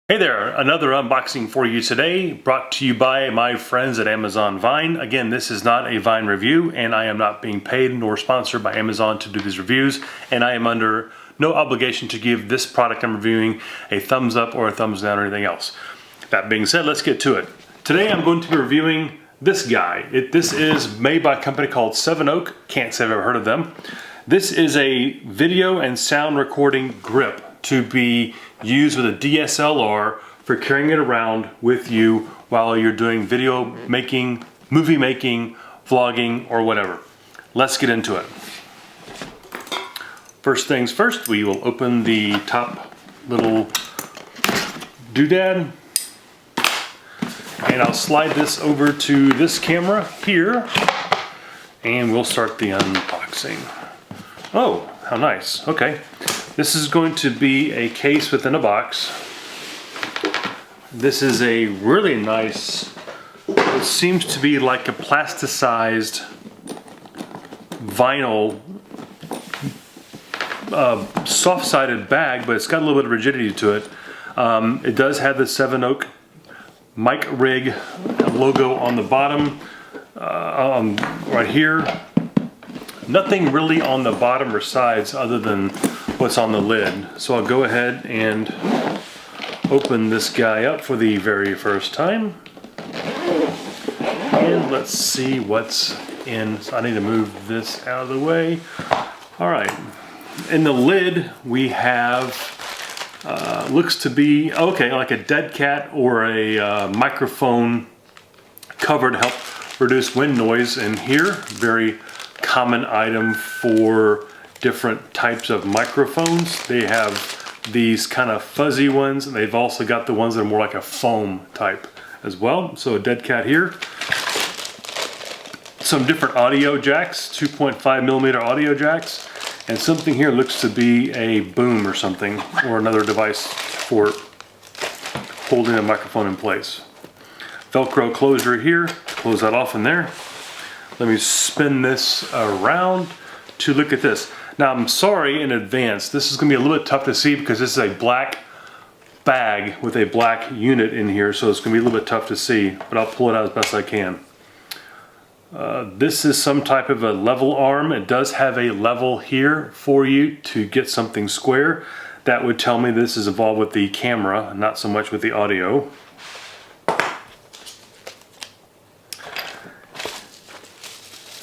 Hey there, another unboxing for you today, brought to you by my friends at Amazon Vine. Again, this is not a Vine review, and I am not being paid nor sponsored by Amazon to do these reviews, and I am under no obligation to give this product I'm reviewing a thumbs up or a thumbs down or anything else. That being said, let's get to it. Today I'm going to be reviewing this guy. This is made by a company called SEVENOAK. Can't say I've ever heard of them. This is a video and sound recording grip to be used with a DSLR for carrying it around with you while you're doing video making, movie making, vlogging, or whatever. Let's get into it. First things first, we will open the top little doodad, and I'll slide this over to this camera here, and we'll start the unboxing. Oh, how nice. Okay. This is going to be a case within a box. This is a really nice, it seems to be like a plasticized vinyl, soft-sided bag, but it's got a little bit of rigidity to it. It does have the SEVENOAK MicRig logo on the bottom, right here. Nothing really on the bottom or sides other than what's on the lid. So I'll go ahead and open this guy up for the very first time. And let's see what's in. So I need to move this out of the way. All right. In the lid we have, looks to be, okay, like a dead cat or a microphone cover to help reduce wind noise in here. Very common item for different types of microphones. They have these kind of fuzzy ones, and they've also got the ones that are more like a foam type as well. So a dead cat here. Some different audio jacks, 2.5mm audio jacks, and something here looks to be a boom or something, or another device for holding a microphone in place. Velcro closure here, close that off in there. Let me spin this around to look at this. Now I'm sorry in advance, this is going to be a little bit tough to see because this is a black bag with a black unit in here, so it's going to be a little bit tough to see, but I'll pull it out as best I can. This is some type of a level arm. It does have a level here for you to get something square. That would tell me this is involved with the camera, not so much with the audio.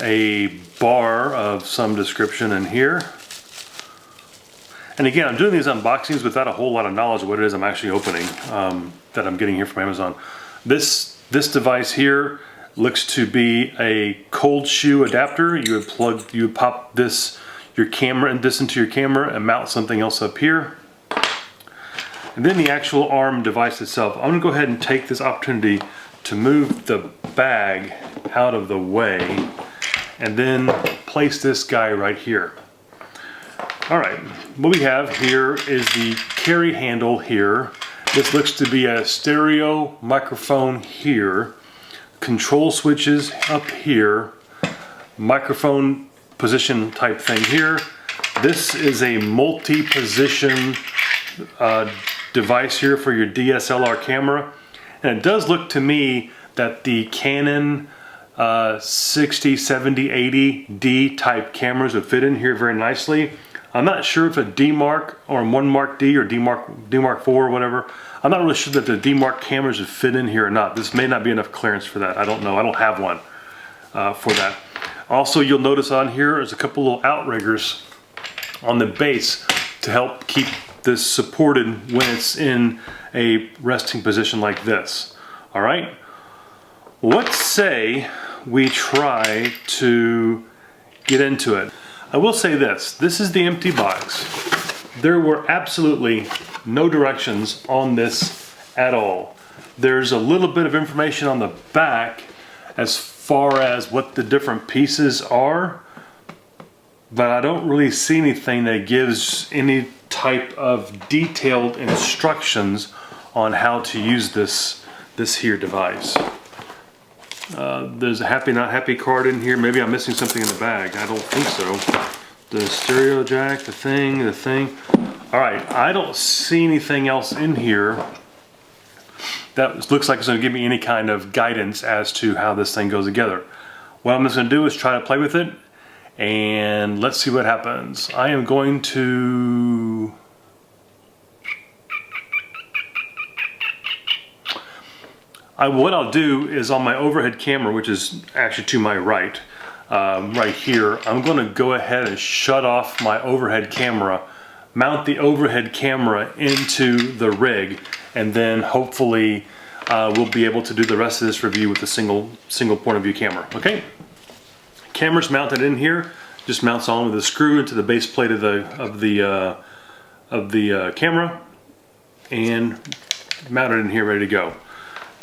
A bar of some description in here. And again, I'm doing these unboxings without a whole lot of knowledge of what it is I'm actually opening, that I'm getting here from Amazon. This device here looks to be a cold shoe adapter. You would pop your camera into your camera and mount something else up here. And then the actual arm device itself. I'm gonna go ahead and take this opportunity to move the bag out of the way and then place this guy right here. All right, what we have here is the carry handle here. This looks to be a stereo microphone here, control switches up here, microphone position type thing here. This is a multi-position device here for your DSLR camera. And it does look to me that the Canon 60, 70, 80D type cameras would fit in here very nicely. I'm not sure if a D Mark or 1 Mark D or D Mark IV or whatever. I'm not really sure that the D Mark cameras would fit in here or not. This may not be enough clearance for that. I don't know. I don't have one for that. Also, you'll notice on here is a couple little outriggers on the base to help keep this supported when it's in a resting position like this. All right. Let's say we try to get into it. I will say this is the empty box. There were absolutely no directions on this at all. There's a little bit of information on the back as far as what the different pieces are, but I don't really see anything that gives any type of detailed instructions on how to use this here device. There's a happy not happy card in here. Maybe I'm missing something in the bag. I don't think so. The stereo jack, the thing. All right, I don't see anything else in here that looks like it's going to give me any kind of guidance as to how this thing goes together. What I'm just going to do is try to play with it, and let's see what happens. I am going to... what I'll do is on my overhead camera, which is actually to my right, right here, I'm going to go ahead and shut off my overhead camera, mount the overhead camera into the rig, and then hopefully we'll be able to do the rest of this review with a single point of view camera. Okay, camera's mounted in here. Just mounts on with a screw into the base plate of the camera, and mounted in here, ready to go.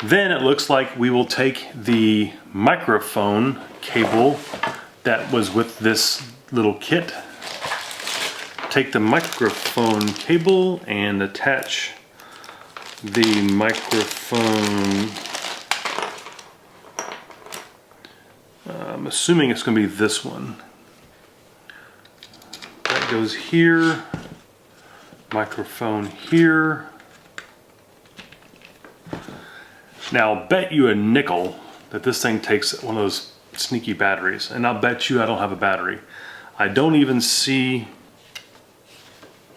Then it looks like we will take the microphone cable that was with this little kit, take the microphone cable and attach the microphone, I'm assuming it's going to be this one. That goes here, microphone here. Now I'll bet you a nickel that this thing takes one of those sneaky batteries, and I'll bet you I don't have a battery. I don't even see...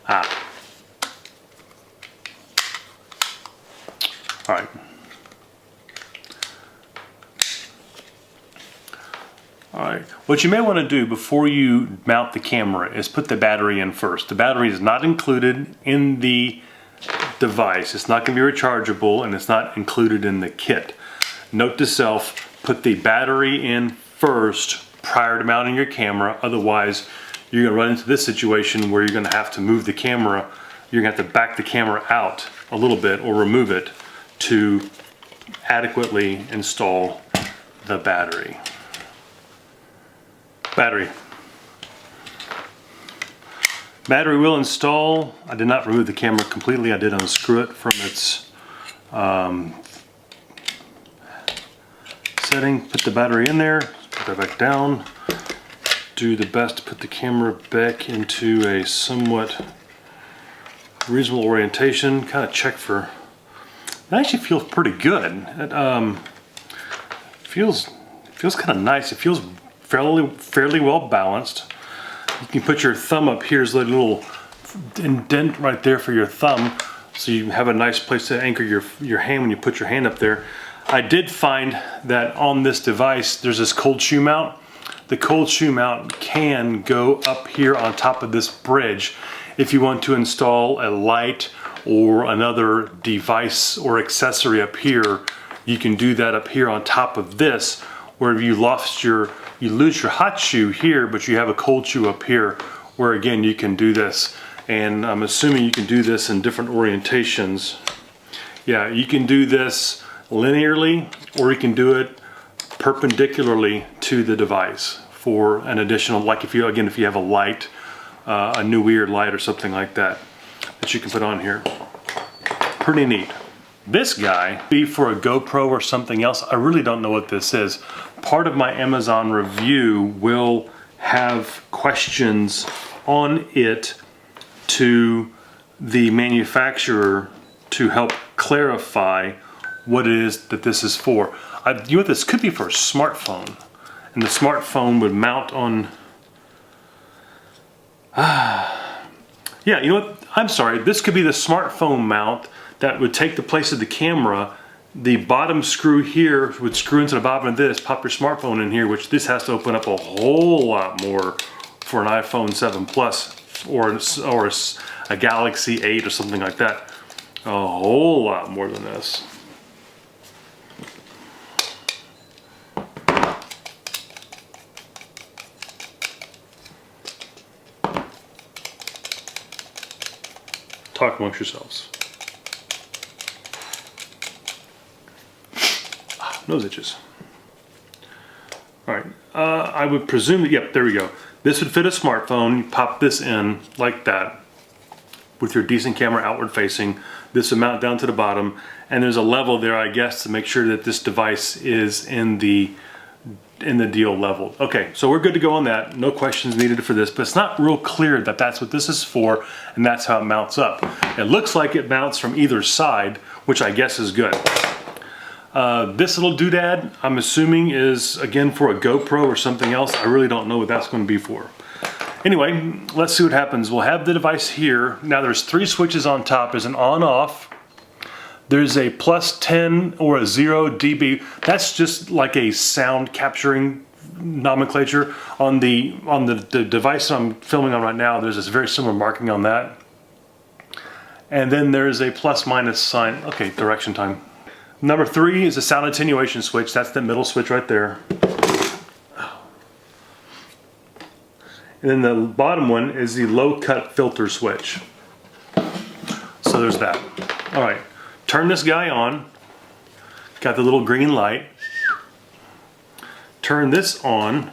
Alright. Alright, what you may want to do before you mount the camera is put the battery in first. The battery is not included in the device. It's not going to be rechargeable, and it's not included in the kit. Note to self, put the battery in first prior to mounting your camera, otherwise you're going to run into this situation where you're going to have to move the camera. You're going to have to back the camera out a little bit or remove it to adequately install the battery. Battery will install. I did not remove the camera completely. I did unscrew it from its setting. Put the battery in there, put that back down. Do the best to put the camera back into a somewhat reasonable orientation. Kind of check for... It actually feels pretty good. It feels kind of nice. It feels fairly well balanced. You can put your thumb up here. There's a little indent right there for your thumb, so you have a nice place to anchor your hand when you put your hand up there. I did find that on this device there's this cold shoe mount. The cold shoe mount can go up here on top of this bridge if you want to install a light or another device or accessory up here. You can do that up here on top of this, where you lose your hot shoe here, but you have a cold shoe up here, where again you can do this. And I'm assuming you can do this in different orientations. Yeah, you can do this linearly, or you can do it perpendicularly to the device for an additional, like if you have a light, a new weird light or something like that you can put on here. Pretty neat. This guy, be for a GoPro or something else, I really don't know what this is. Part of my Amazon review will have questions on it to the manufacturer to help clarify what it is that this is for. You know what, this could be for a smartphone, and the smartphone would mount on... Yeah, you know what, I'm sorry, this could be the smartphone mount that would take the place of the camera. The bottom screw here would screw into the bottom of this, pop your smartphone in here, which this has to open up a whole lot more for an iPhone 7 Plus or a Galaxy 8 or something like that. A whole lot more than this. Talk amongst yourselves. Nose itches. All right, I would presume that, yep, there we go. This would fit a smartphone. You pop this in like that with your decent camera outward facing. This would mount down to the bottom, and there's a level there, I guess, to make sure that this device is in the deal level. Okay, so we're good to go on that. No questions needed for this, but it's not real clear that that's what this is for, and that's how it mounts up. It looks like it mounts from either side, which I guess is good. This little doodad, I'm assuming is, again, for a GoPro or something else. I really don't know what that's going to be for. Anyway, let's see what happens. We'll have the device here. Now there's 3 switches on top. There's an on-off. There's a plus 10 or a 0 dB. That's just like a sound capturing nomenclature. On the device I'm filming on right now, there's this very similar marking on that. And then there's a plus minus sign. Okay, direction time. Number 3 is a sound attenuation switch. That's the middle switch right there. And then the bottom one is the low cut filter switch. So there's that. All right, turn this guy on. Got the little green light. Turn this on.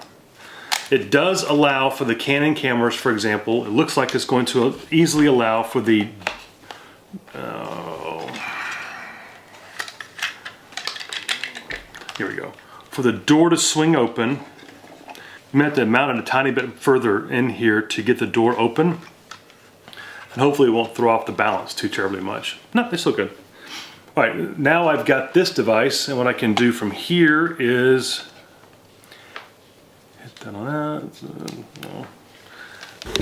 It does allow for the Canon cameras, for example. It looks like it's going to easily allow for the here we go. For the door to swing open, you might have to mount it a tiny bit further in here to get the door open. And hopefully it won't throw off the balance too terribly much. No, it's still good. All right, now I've got this device, and what I can do from here is hit that on that. No.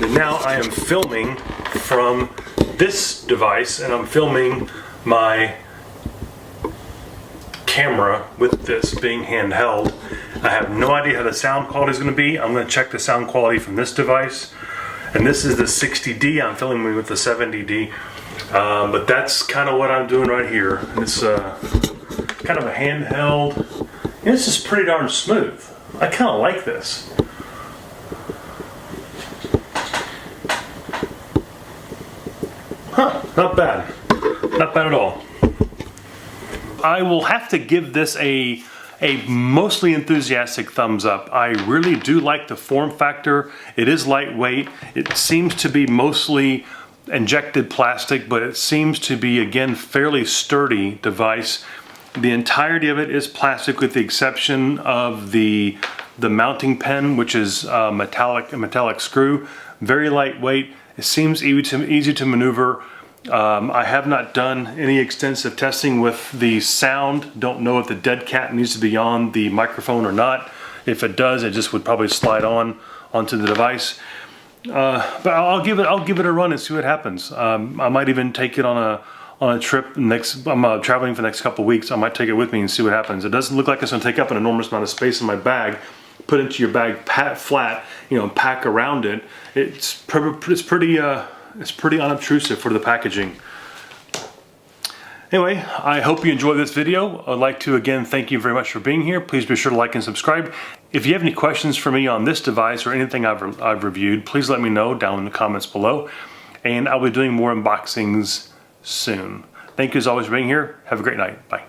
And now I am filming from this device, and I'm filming my camera with this being handheld. I have no idea how the sound quality is going to be. I'm going to check the sound quality from this device. And this is the 60D. I'm filming with the 70D. But that's kind of what I'm doing right here. It's kind of a handheld. And it's just pretty darn smooth. I kind of like this. Huh, not bad. Not bad at all. I will have to give this a mostly enthusiastic thumbs up. I really do like the form factor. It is lightweight. It seems to be mostly injected plastic, but it seems to be, again, fairly sturdy device. The entirety of it is plastic with the exception of the mounting pin, which is a metallic screw. Very lightweight. It seems easy to maneuver. I have not done any extensive testing with the sound. Don't know if the dead cat needs to be on the microphone or not. If it does, it just would probably slide onto the device. But I'll give it a run and see what happens. I might even take it on a trip next. I'm traveling for the next couple of weeks. I might take it with me and see what happens. It doesn't look like it's going to take up an enormous amount of space in my bag. Put it into your bag flat, pack around it. It's pretty unobtrusive for the packaging. Anyway, I hope you enjoyed this video. I'd like to again thank you very much for being here. Please be sure to like and subscribe. If you have any questions for me on this device or anything I've reviewed, please let me know down in the comments below. And I'll be doing more unboxings soon. Thank you as always for being here. Have a great night. Bye.